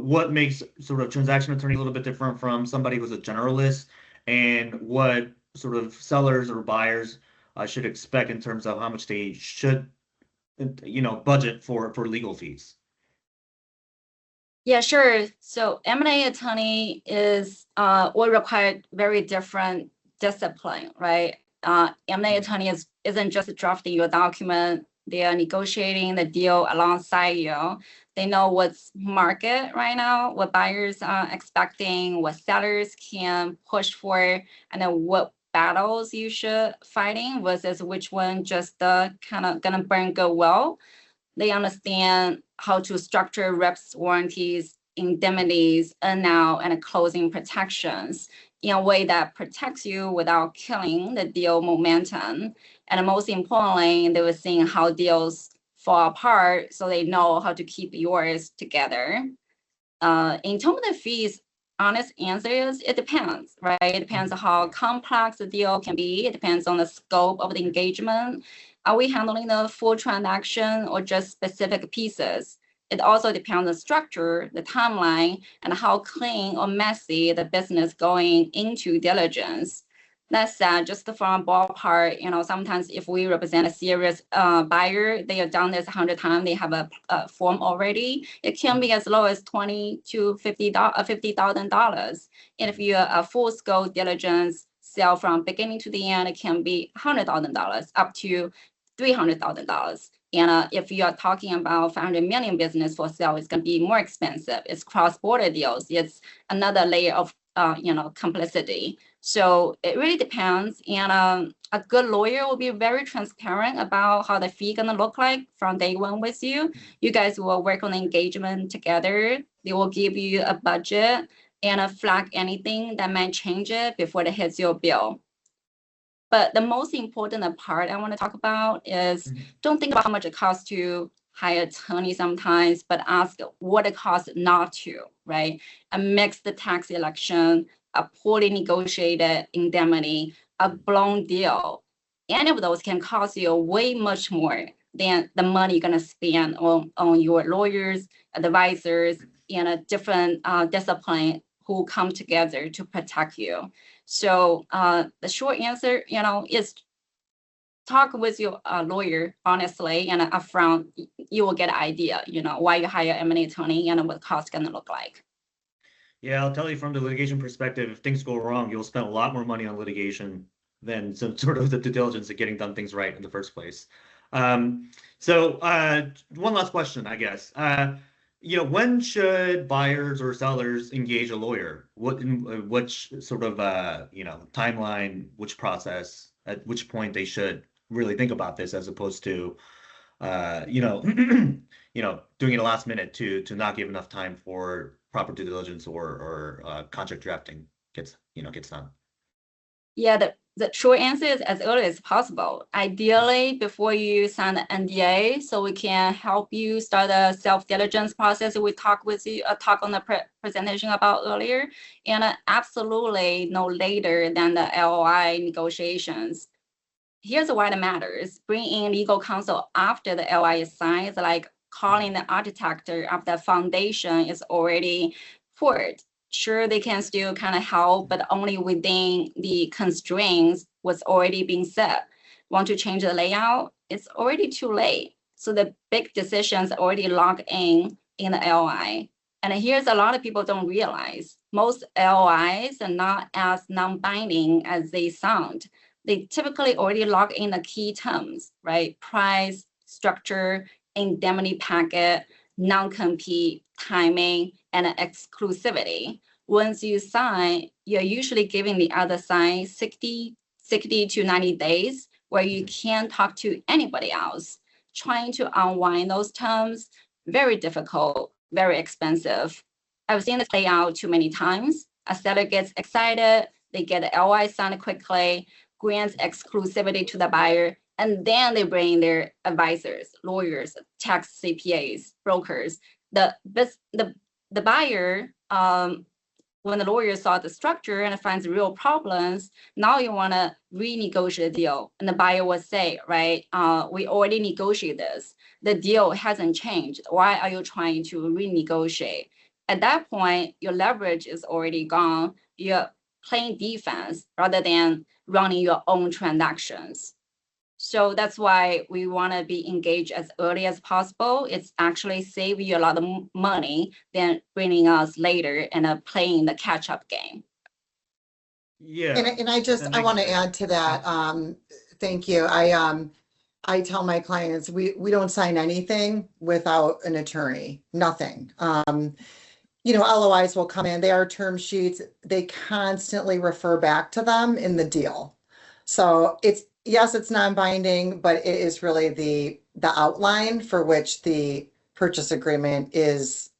what makes sort of transaction attorney a little bit different from somebody who's a generalist, and what sort of sellers or buyers should expect in terms of how much they should, budget for legal fees? Yeah, sure. So M&A attorney is will require very different discipline, right? M&A attorney isn't just drafting your document. They are negotiating the deal alongside you. They know what's market right now, what buyers are expecting, what sellers can push for, and then what battles you should fighting versus which one just kind of gonna burn go well. They understand how to structure reps, warranties, indemnities, earn-out, and closing protections in a way that protects you without killing the deal momentum. And most importantly, they were seeing how deals fall apart, so they know how to keep yours together. In terms of the fees, honest answer is it depends, right? It depends on how complex the deal can be. It depends on the scope of the engagement. Are we handling the full transaction or just specific pieces? It also depends on the structure, the timeline, and how clean or messy the business going into diligence. That said, just from a ballpark, sometimes if we represent a serious buyer, they have done this 100 times, they have a form already, it can be as low as $20,000 to $50,000. And if you're a full scope diligence sale from beginning to the end, it can be $100,000 up to $300,000. And if you are talking about 500 million business for sale, it's going to be more expensive. It's cross-border deals. It's another layer of complexity. So it really depends. And a good lawyer will be very transparent about how the fee gonna look like from day one with you. You guys will work on engagement together. They will give you a budget and flag anything that might change it before it hits your bill. But the most important part I want to talk about is don't think about how much it costs to hire attorney sometimes, but ask what it costs not to, right? A mixed tax election, a poorly negotiated indemnity, a blown deal. Any of those can cost you way much more than the money you're going to spend on your lawyers, advisors, and a different discipline who come together to protect you. So the short answer, is talk with your lawyer honestly and upfront. You will get an idea, why you hire M&A attorney and what cost gonna look like. Yeah, I'll tell you from the litigation perspective, if things go wrong, you'll spend a lot more money on litigation than some sort of the due diligence of getting done things right in the first place. So one last question, I guess. When should buyers or sellers engage a lawyer? Which sort of timeline, which process, at which point they should really think about this, as opposed to doing it last minute to not give enough time for proper due diligence or contract drafting gets done. Yeah, the short answer is as early as possible. Ideally, before you sign the NDA, so we can help you start the self-diligence process we talk on the presentation about earlier, and absolutely no later than the LOI negotiations. here's why it matters. Bring in legal counsel after the LOI is signed. It's like calling the architect after the foundation is already poured. Sure, they can still kind of help, but only within the constraints what's already being set. Want to change the layout? It's already too late. So the big decisions already locked in the LOI. And here's a lot of people don't realize. Most LOIs are not as non-binding as they sound. They typically already lock in the key terms, right? Price, structure, indemnity packet, non-compete, timing, and exclusivity. Once you sign, you're usually giving the other side 60 to 90 days where you can't talk to anybody else. Trying to unwind those terms, very difficult, very expensive. I've seen this play out too many times. A seller gets excited, they get the LOI signed quickly, grants exclusivity to the buyer, and then they bring their advisors, lawyers, tax CPAs, brokers. The buyer, when the lawyer saw the structure and finds real problems, now you want to renegotiate the deal. And the buyer will say, right, we already negotiated this. The deal hasn't changed. Why are you trying to renegotiate? At that point, your leverage is already gone. You're playing defense rather than running your own transactions. So that's why we want to be engaged as early as possible. It's actually save you a lot of money than bringing us later and playing the catch-up game. Yeah. And I want to add to that. Thank you. I tell my clients, we don't sign anything without an attorney, nothing. LOIs will come in, they are term sheets, they constantly refer back to them in the deal. So yes, it's non-binding, but it is really the outline for which the purchase agreement is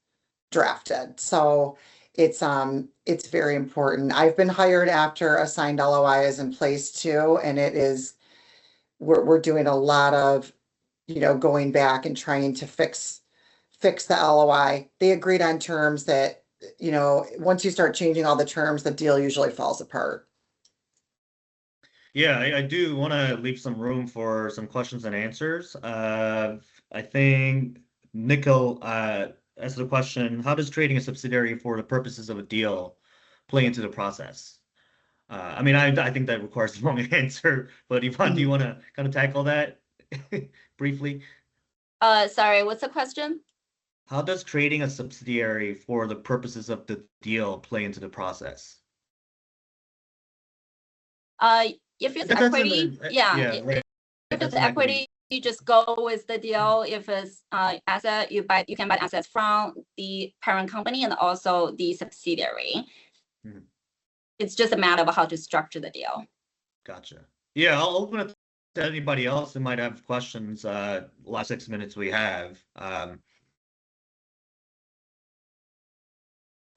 drafted. So it's very important. I've been hired after a signed LOI is in place too, and we're doing a lot of, going back and trying to fix the LOI. They agreed on terms that, once you start changing all the terms, the deal usually falls apart. Yeah, I do want to leave some room for some questions and answers. I think Nicole asked the question, how does creating a subsidiary for the purposes of a deal play into the process? I think that requires a long answer, but Yvonne, do you want to kind of tackle that briefly? Sorry, what's the question? How does creating a subsidiary for the purposes of the deal play into the process? If it's equity, if it's equity, you just go with the deal. If it's asset, you can buy assets from the parent company and also the subsidiary. Mm-hmm. It's just a matter of how to structure the deal. Gotcha. Yeah, I'll open it to anybody else who might have questions. Last 6 minutes we have. I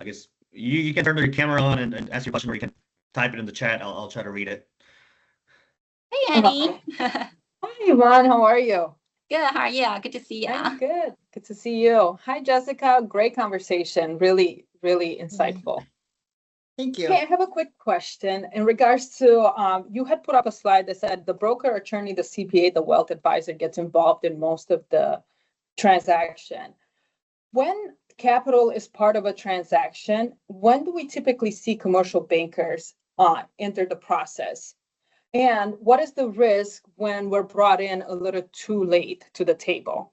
guess you can turn your camera on and ask your question, or you can type it in the chat. I'll try to read it. Hey, Annie. Hi, Yvonne. How are you? Good. How are you? Good to see you. I'm good. Good to see you. Hi, Jessica. Great conversation. Really, really insightful. Thank you. Okay, I have a quick question in regards to, you had put up a slide that said the broker, attorney, the CPA, the wealth advisor gets involved in most of the transaction. When capital is part of a transaction, when do we typically see commercial bankers enter the process? And what is the risk when we're brought in a little too late to the table?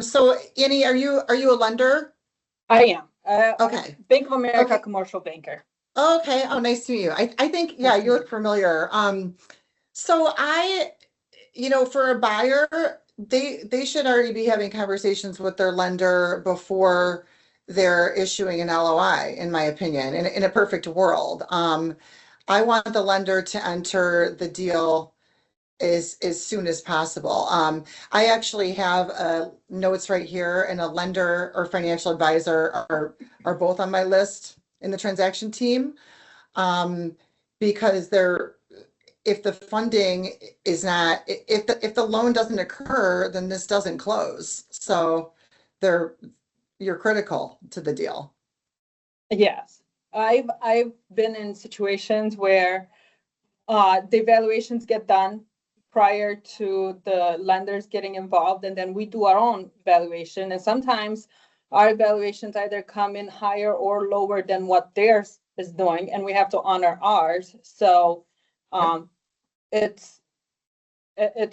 So Annie, are you a lender? I am. Okay. Bank of America Okay. commercial banker. Okay. Oh, nice to meet you. I think, yeah, you look familiar. So for a buyer, they should already be having conversations with their lender before they're issuing an LOI, in my opinion, in a perfect world. I want the lender to enter the deal as soon as possible. I actually have notes right here, and a lender or financial advisor are both on my list in the transaction team, because if the funding is not, if the loan doesn't occur, then this doesn't close. So you're critical to the deal. Yes. I've been in situations where the evaluations get done prior to the lenders getting involved, and then we do our own evaluation. And sometimes our evaluations either come in higher or lower than what theirs is doing, and we have to honor ours. So it's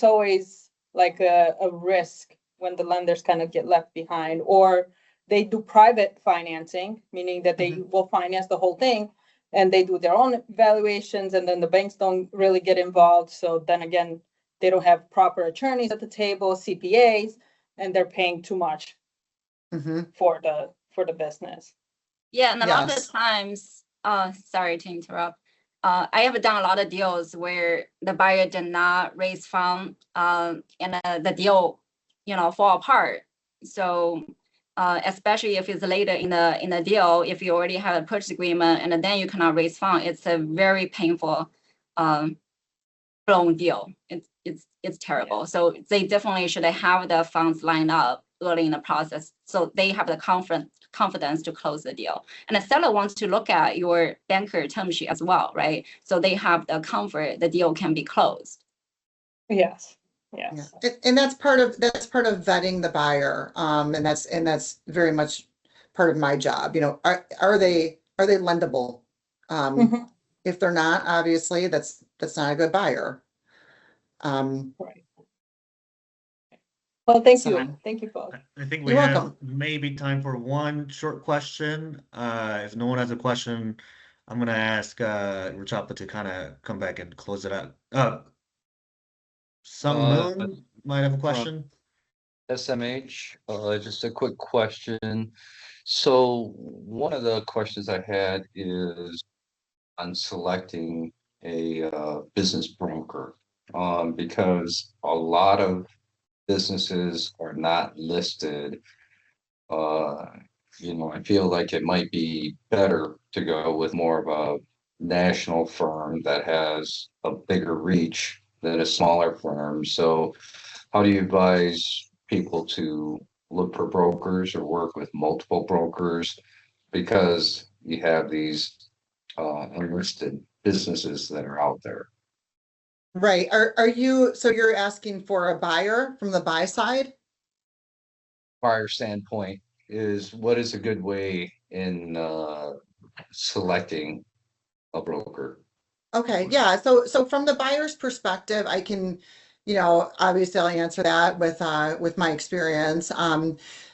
always like a risk when the lenders kind of get left behind, or they do private financing, meaning that they will finance the whole thing and they do their own evaluations, and then the banks don't really get involved. So then again, they don't have proper attorneys at the table, CPAs, and they're paying too much for the business. Yeah, and a lot of the Yes. times, sorry to interrupt. I have done a lot of deals where the buyer did not raise fund, and the deal, fall apart. So especially if it's later in the deal, if you already have a purchase agreement and then you cannot raise fund, it's a very painful blown deal. It's terrible. So they definitely should have the funds lined up early in the process, so they have the confidence to close the deal. And the seller wants to look at your banker term sheet as well, right? So they have the comfort the deal can be closed. Yes. Yeah. Yes. And that's part of vetting the buyer. And that's very much part of my job. Are they lendable? If they're not, obviously that's not a good buyer. Right. Well, thank So- you. Thank you both. I think we You're have welcome. maybe time for one short question. If no one has a question, I'm gonna ask Rachapa to kind of come back and close it out. Moon might have a question. SMH, just a quick question. So one of the questions I had is on selecting a business broker, because a lot of businesses are not listed. I feel like it might be better to go with more of a national firm that has a bigger reach than a smaller firm. So how do you advise people to look for brokers or work with multiple brokers, because you have these unlisted businesses that are out there? Right. So you're asking for a buyer from the buy side? Buyer standpoint is, what is a good way in selecting a broker? Okay, yeah. So from the buyer's perspective, I can, obviously I'll answer that with my experience.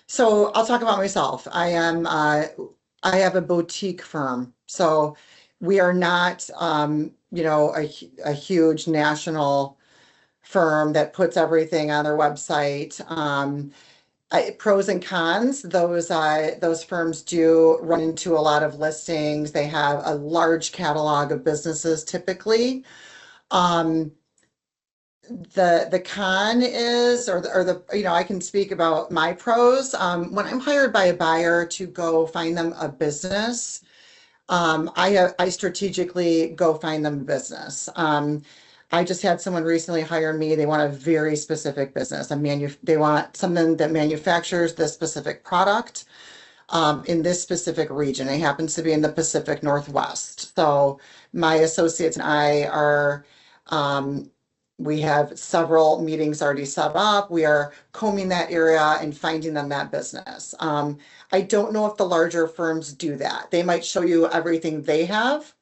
So I'll talk about myself. I have a boutique firm. So we are not, a huge national firm that puts everything on their website. Pros and cons, those firms do run into a lot of listings. They have a large catalog of businesses typically. The con is, I can speak about my pros. When I'm hired by a buyer to go find them a business, I strategically go find them a business. I just had someone recently hire me. They want a very specific business. They want something that manufactures this specific product in this specific region. It happens to be in the Pacific Northwest. So my associates and I are, we have several meetings already set up. We are combing that area and finding them that business. I don't know if the larger firms do that. They might show you everything they have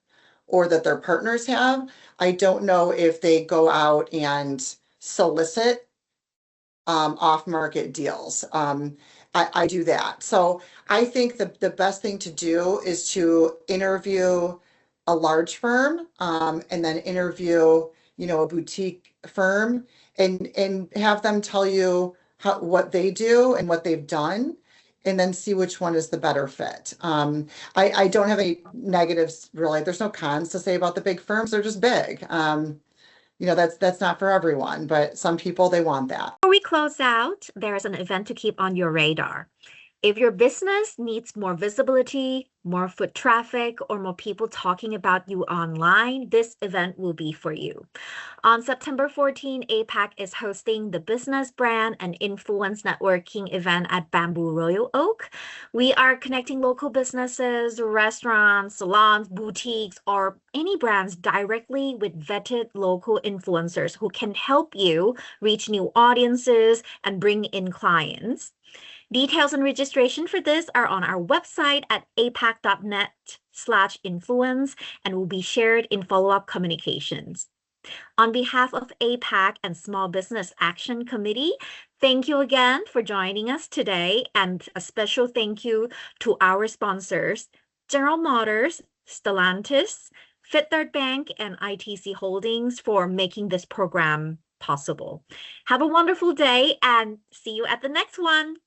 or that their partners have. I don't know if they go out and solicit off-market deals. I do that. So I think the best thing to do is to interview a large firm, and then interview, a boutique firm, and have them tell you what they do and what they've done, and then see which one is the better fit. I don't have any negatives really. There's no cons to say about the big firms. They're just big. That's not for everyone, but some people, they want that. Before we close out, there's an event to keep on your radar. If your business needs more visibility, more foot traffic, or more people talking about you online, this event will be for you. On September 14, APAC is hosting the Business Brand and Influence Networking event at Bamboo Royal Oak. We are connecting local businesses, restaurants, salons, boutiques, or any brands directly with vetted local influencers who can help you reach new audiences and bring in clients. Details and registration for this are on our website at apac.net/influence and will be shared in follow-up communications. On behalf of APAC and Small Business Action Committee, thank you again for joining us today, and a special thank you to our sponsors, General Motors, Stellantis, Fifth Third Bank, and ITC Holdings for making this program possible. Have a wonderful day and see you at the next one.